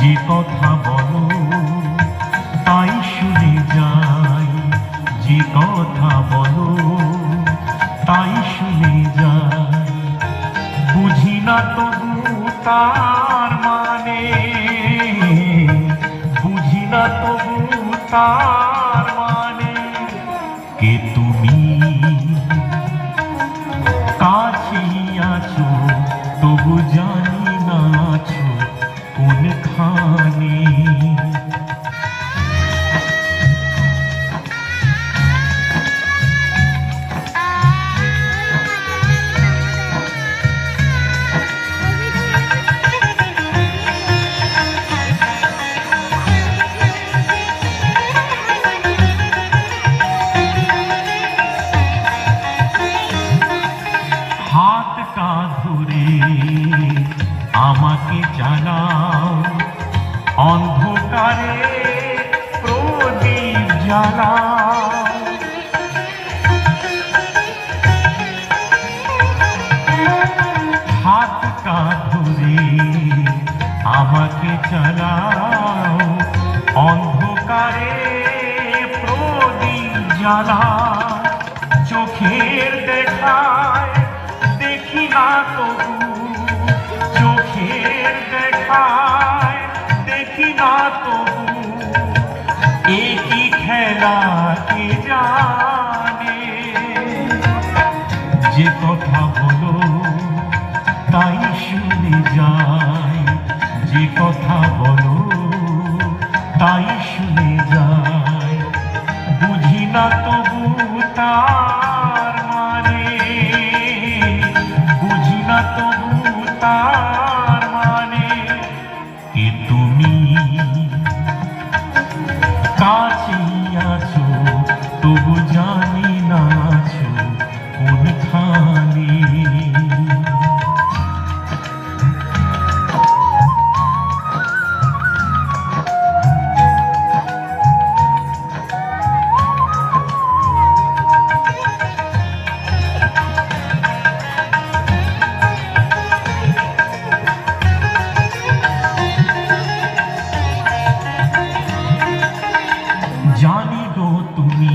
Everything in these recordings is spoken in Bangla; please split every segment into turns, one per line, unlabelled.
যে কথা বলো তাই শুনে যাই, যে কথা বলো তাই শুনে যাই। বুঝি না তবু তার মানে, বুঝি না তবু তার মানে। কে তুমি কাছেই আছো তবু জানি না আছো কোনখানে। হাতটা ধরে আমাকে জানাও, অন্ধকারে প্রদীপ জ্বালাও। হাতটা ধরে আমাকে চালাও, অন্ধকারে প্রদীপ জ্বালাও। চোখের দেখায় দেখি না তবু, চোখের দেখায় দেখি না তবু। একই খেলা কে জানে, যে কথা বলো তাই শুনে যাই, যে কথা বলো তাই শুনে যাই। বুঝি না তবু তার মানে, বুঝি না তবু তার মানে। কে তুমি কাছেই আছো তবু জানি না আছো কোনখানে। জানি গো তুমি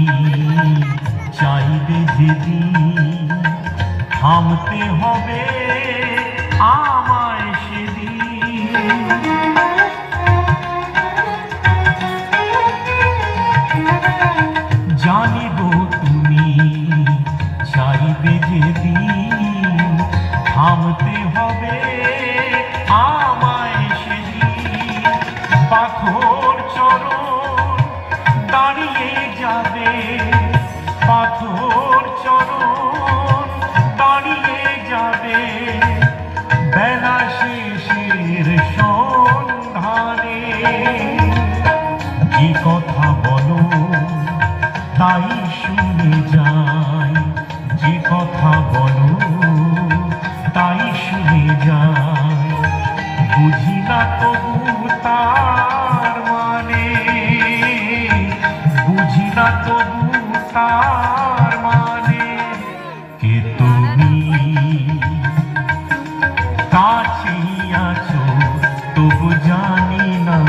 চাইবে যেদিন, থামতে হবে আমায় সেদিন। জানি গো তুমি চাইবে যেদিন, থামতে হবে আমায় সেদিন। পাথর চরণ দাঁড়িয়ে যাবে, পাথর চরণ দাঁড়িয়ে যাবে। বেলা শেষের সন্ধানে, যে কথা বলো তাই শুনে যাই, যে কথা বলো তাই শুনে যাই। বুঝি না তবু তার মানে, বুঝি না তবু তার মানে। কে তুমি কাছেই আছো তবু জানি না